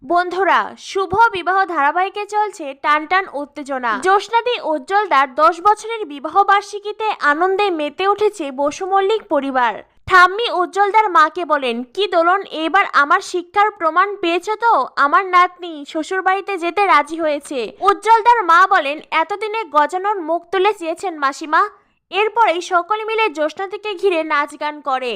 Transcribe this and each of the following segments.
বন্ধুরা, শুভ বিবাহ ধারাবাহিকে চলছে টানটান উত্তেজনা। জ্যোৎস্নাদি উজ্জ্বলদার 10 বছরের বিবাহ বার্ষিকীতে আনন্দে মেতে উঠেছে বসু মল্লিক পরিবার। ঠাম্মি উজ্জ্বলদার মাকে বলেন, কি দোলন, এবার আমার শিক্ষার প্রমাণ পেয়েছো তো? আমার নাতনি শ্বশুর বাড়িতে যেতে রাজি হয়েছে। উজ্জ্বলদার মা বলেন, এতদিনে গজানন মুখ তুলে চেয়েছেন মাসিমা। এরপরেই সকলে মিলে জ্যোৎস্নাদিকে ঘিরে নাচ গান করে।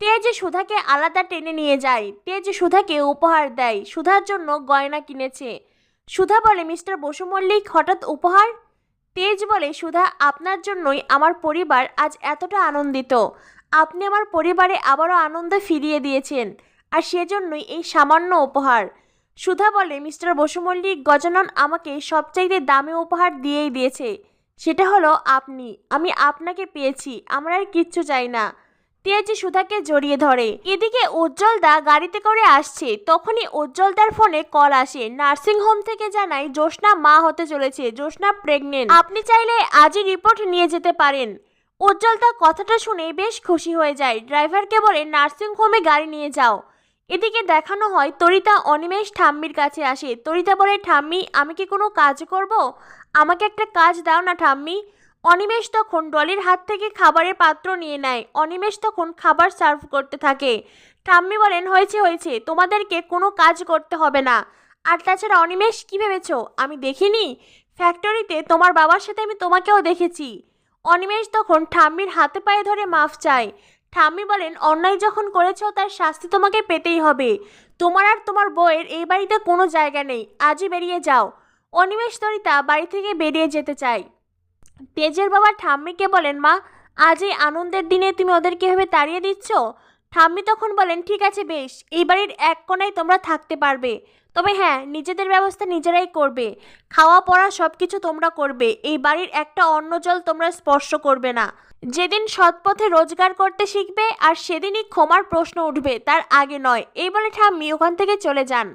তেজ সুধাকে আলাদা টেনে নিয়ে যায়। তেজ সুধাকে উপহার দেয়। সুধার জন্য গয়না কিনেছে। সুধা বলে, মিস্টার বসু মল্লিক, হঠাৎ উপহার? তেজ বলে, সুধা, আপনার জন্যই আমার পরিবার আজ এতটা আনন্দিত। আপনি আমার পরিবারে আবারও আনন্দ ফিরিয়ে দিয়েছেন, আর সেজন্যই এই সামান্য উপহার। সুধা বলে, মিস্টার বসু মল্লিক, গজানন আমাকে সবচাইতে দামি উপহার দিয়েই দিয়েছে। সেটা হলো আপনি। আমি আপনাকে পেয়েছি, আমার আর কিচ্ছু চাই না। তেজ সুধাকে জড়িয়ে ধরে। এদিকে উজ্জ্বলদা গাড়িতে করে আসছে, তখনই উজ্জ্বলদার ফোনে কল আসে। নার্সিং হোম থেকে জানায় জ্যোৎস্না মা হতে চলেছে। জ্যোৎস্না প্রেগনেন্ট। আপনি চাইলে আজই রিপোর্ট নিয়ে যেতে পারেন। উজ্জ্বলদা কথাটা শুনে বেশ খুশি হয়ে যায়। ড্রাইভারকে বলে, নার্সিং হোমে গাড়ি নিয়ে যাও। এদিকে দেখানো হয় তরিতা অনিমেষ ঠাম্মির কাছে আসে। তরিতা বলে, ঠাম্মি, আমি কি কোনো কাজ করব? আমাকে একটা কাজ দাও না ঠাম্মি। অনিমেষ তখন ডলির হাত থেকে খাবারের পাত্র নিয়ে নেয়। অনিমেষ তখন খাবার সার্ভ করতে থাকে। ঠাম্মি বলেন, হয়েছে হয়েছে, তোমাদেরকে কোনো কাজ করতে হবে না। আর তাছাড়া অনিমেষ, কি ভেবেছো আমি দেখিনি? ফ্যাক্টরিতে তোমার বাবার সাথে আমি তোমাকেও দেখেছি। অনিমেষ তখন ঠাম্মির হাতে পায়ে ধরে মাফ চায়। ঠাম্মি বলেন, অন্যায় যখন করেছো তার শাস্তি তোমাকে পেতেই হবে। তোমার আর তোমার বউয়ের এই বাড়িতে কোনো জায়গা নেই। আজই বেরিয়ে যাও। অনিমেষ তরিতা বাড়ি থেকে বেরিয়ে যেতে চায়। তেজের বাবা ঠাম্মিকে বলেন, মা, আজ এই আনন্দের দিনে তুমি ওদেরকে ভেবে তাড়িয়ে দিচ্ছ? ঠাম্মি তখন বলেন, ঠিক আছে বেশ, এই বাড়ির এক কোণায় তোমরা থাকতে পারবে, তবে হ্যাঁ, নিজেদের ব্যবস্থা নিজেরাই করবে। খাওয়া পড়া সব কিছু তোমরা করবে। এই বাড়ির একটা অন্ন জল তোমরা স্পর্শ করবে না। যেদিন সৎপথে রোজগার করতে শিখবে আর সেদিনই ক্ষমার প্রশ্ন উঠবে, তার আগে নয়। এই বলে ঠাম্মি ওখান থেকে চলে যান।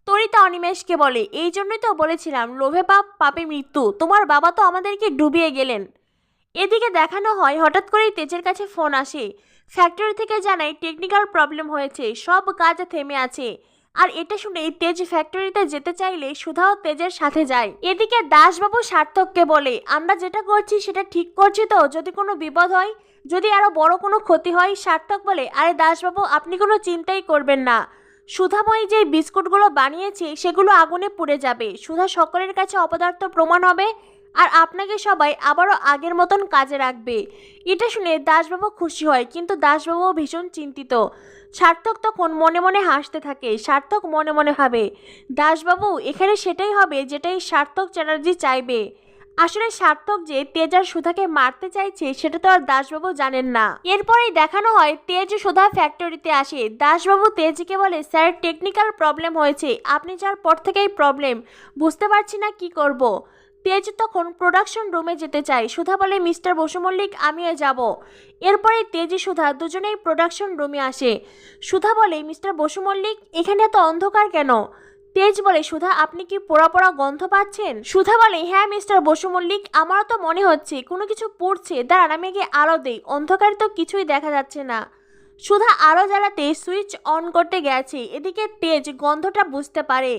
তরিতা অনিমেষকে বলে, এই জন্যই তো বলেছিলাম, লোভে পাপ, পাপে মৃত্যু। তোমার বাবা তো আমাদেরকে ডুবিয়ে গেলেন। এদিকে দেখানো হয় হঠাৎ করেই তেজের কাছে ফোন আসে। ফ্যাক্টরি থেকে জানায় টেকনিক্যাল প্রবলেম হয়েছে, সব কাজ থেমে আছে। আর এটা শুনেই তেজ ফ্যাক্টরিতে যেতে চাইলে সুধাও তেজের সাথে যায়। এদিকে দাসবাবু সার্থককে বলে, আমরা যেটা করছি সেটা ঠিক করছি তো? যদি কোনো বিপদ হয়, যদি আরো বড় কোনো ক্ষতি হয়? সার্থক বলে, আরে দাসবাবু, আপনি কোনো চিন্তাই করবেন না। সুধাময়ী যে বিস্কুটগুলো বানিয়েছে সেগুলো আগুনে পুড়ে যাবে। সুধা সকলের কাছে অপদার্থ প্রমাণ হবে, আর আপনাকে সবাই আবারও আগের মতন কাজে রাখবে। এটা শুনে দাসবাবু খুশি হয়, কিন্তু দাসবাবুও ভীষণ চিন্তিত। সার্থক তখন মনে মনে হাসতে থাকে। সার্থক মনে মনে ভাবে, দাসবাবু, এখানে সেটাই হবে যেটাই সার্থক চ্যাটার্জি চাইবে। আসলে সার্থক যে তেজ আর সুধাকে মারতে চাইছে সেটা তো আর দাসবাবু জানেন না। এরপরেই দেখানো হয় তেজ সুধা ফ্যাক্টরিতে আসে। দাসবাবু তেজকে বলে, স্যার, টেকনিক্যাল প্রবলেম হয়েছে। আপনি যাওয়ার পর থেকেই প্রবলেম, বুঝতে পারছি না কি করব। তেজ তখন প্রোডাকশন রুমে যেতে চায়। সুধা বলে, মিস্টার বসু মল্লিক, আমিও যাব। এরপরে তেজ সুধা দুজনেই প্রোডাকশন রুমে আসে। সুধা বলে, মিস্টার বসু মল্লিক, এখানে এত অন্ধকার কেন? তেজ বলে, সুধা, আপনি কি পোড়া পোড়া গন্ধ পাচ্ছেন? সুধা বলে, হ্যাঁ মিস্টার বসু মল্লিক, আমারও তো মনে হচ্ছে কোনো কিছু পুড়ছে। দাঁড়ান, আমি গিয়ে আলো দেই। অন্ধকারে তো কিছুই দেখা যাচ্ছে না। সুধা আলো জ্বালাতে সুইচ অন করতে গেছে। এদিকে তেজ গন্ধটা বুঝতে পারে।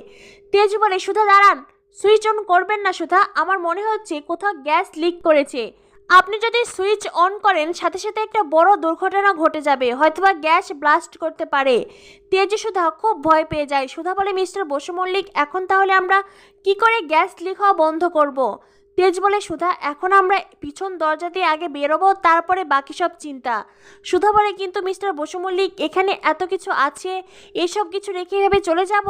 তেজ বলে, সুধা দাঁড়ান, সুইচ অন করবেন না সুধা, আমার মনে হচ্ছে কোথাও গ্যাস লিক করেছে। আপনি যদি সুইচ অন করেন সাথে সাথে একটা বড় দুর্ঘটনা ঘটে যাবে, হয়তোবা গ্যাস ব্লাস্ট করতে পারে। তেজ সুধা খুব ভয় পেয়ে যায়। সুধা বলে, মিস্টার বসু মল্লিক, এখন তাহলে আমরা কি করে গ্যাস লিক হওয়া বন্ধ করব? তেজ বলে, সুধা, এখন আমরা পিছন দরজা দিয়ে আগে বেরোবো, তারপরে বাকি সব চিন্তা। সুধা বলে, কিন্তু মিস্টার বসু মল্লিক, এখানে এত কিছু আছে, এসব কিছু রেখে ভেবে চলে যাব?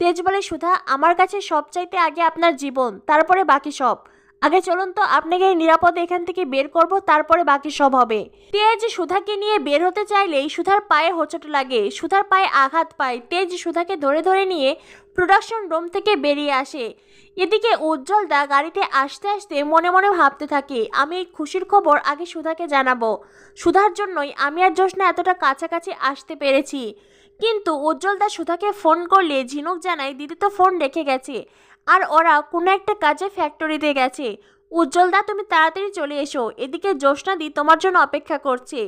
তেজ বলে, সুধা, আমার কাছে সবচাইতে আগে আপনার জীবন, তারপরে বাকি সব। আগে চলুন তো, আপনাকে নিরাপদে এখান থেকে বের করব, তারপরে বাকি সব হবে। তেজ সুধাকে নিয়ে বের হতে চাইলেই সুধার পায়ে হোঁচট লাগে। সুধার পায়ে আঘাত পায়। তেজ সুধাকে ধরে ধরে নিয়ে প্রোডাকশন রুম থেকে বেরিয়ে আসে। এদিকে উজ্জ্বলদা গাড়িতে আসতে আসতে মনে মনে ভাবতে থাকে, আমি এই খুশির খবর আগে সুধাকে জানাবো। সুধার জন্যই আমি আর জ্যোৎস্না এতটা কাছাকাছি আসতে পেরেছি। কিন্তু উজ্জ্বলদা সুধাকে ফোন করলে ঝিনুক জানায়, দিদি তো ফোন রেখে গেছে, আর ওরা কোনো একটা কাজে ফ্যাক্টরিতে গেছে। উজ্জ্বলদা, তুমি তাড়াতাড়ি চলে এসো, এদিকে জ্যোৎস্নাদি তোমার জন্য অপেক্ষা করছে।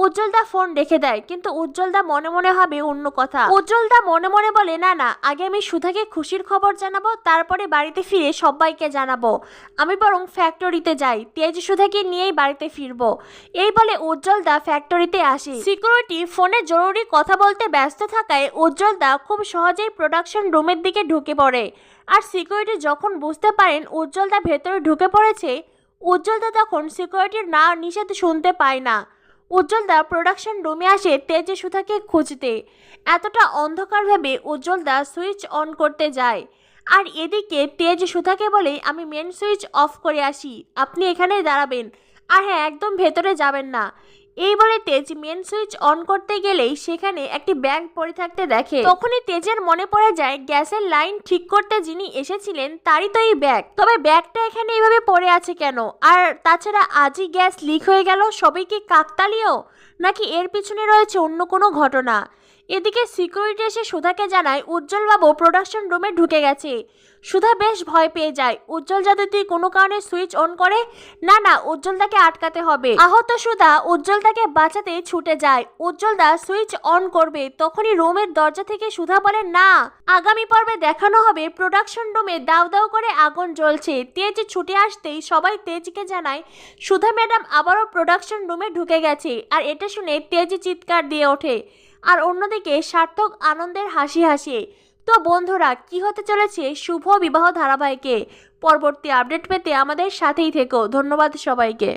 উজ্জ্বলদা ফোন রেখে দেয়, কিন্তু উজ্জ্বলদা মনে মনে ভাবে অন্য কথা। উজ্জ্বলদা মনে মনে বলে, না না, আগে আমি সুধাকে খুশির খবর জানাবো, তারপরে বাড়িতে ফিরে সবাইকে জানাবো। আমি বরং ফ্যাক্টরিতে যাই, তেজ সুধাকে নিয়েই বাড়িতে ফিরবো। এই বলে উজ্জ্বলদা ফ্যাক্টরিতে আসে। সিকিউরিটি ফোনে জরুরি কথা বলতে ব্যস্ত থাকায় উজ্জ্বলদা খুব সহজেই প্রোডাকশন রুমের দিকে ঢুকে পড়ে। আর সিকিউরিটি যখন বুঝতে পারেন উজ্জ্বলদা ভেতরে ঢুকে পড়েছে, উজ্জ্বলদা তখন সিকিউরিটির না নিষেধ শুনতে পায় না। উজ্জ্বলদা প্রোডাকশন রুমে আসে তেজ সুধাকে খুঁজতে। এতটা অন্ধকার ভেবে উজ্জ্বলদা সুইচ অন করতে যায়। আর এদিকে তেজ সুধাকে বলে, আমি মেন সুইচ অফ করে আসি, আপনি এখানেই দাঁড়াবেন, আর হ্যাঁ, একদম ভেতরে যাবেন না। এই বলে তেজ মেন সুইচ অন করতে গেলেই সেখানে একটি ব্যাগ পড়ে থাকতে দেখে। তখনই তেজের মনে পড়ে যায় গ্যাসের লাইন ঠিক করতে যিনি এসেছিলেন তারই তো এই ব্যাগ। তবে ব্যাগটা এখানে এইভাবে পড়ে আছে কেন? আর তাছাড়া আজই গ্যাস লিক হয়ে গেল, সবই কি কাকতালীয়, নাকি এর পিছনে রয়েছে অন্য কোনো ঘটনা? এদিকে সিকিউরিটি এসে সুধাকে জানায় উজ্জ্বলবাবু প্রোডাকশন রুমে ঢুকে গেছে। সুধা বেশ ভয় পেয়ে যায়। উজ্জ্বল যদি কোনো কারণে সুইচ অন করে, না না, উজ্জ্বলদাকে আটকাতে হবে। আহত সুধা উজ্জ্বলদাকে বাঁচাতে ছুটে যায়। উজ্জ্বলদা সুইচ অন করবে, তখনই রুমের দরজা থেকে সুধা বলে, না, আগামী পর্বে দেখানো হবে প্রোডাকশন রুমে দাউ দাউ করে আগুন জ্বলছে। তেজ ছুটে আসতেই সবাই তেজকে জানায় সুধা ম্যাডাম আবারও প্রোডাকশন রুমে ঢুকে গেছে। আর এটা শুনে তেজ চিৎকার দিয়ে ওঠে, আর অন্যদিকে সার্থক আনন্দের হাসি হাসে। তো বন্ধুরা, কি হতে চলেছে শুভ বিবাহ ধারাবাহিকে? পরবর্তী আপডেট পেতে আমাদের সাথেই থেকো। ধন্যবাদ সবাইকে।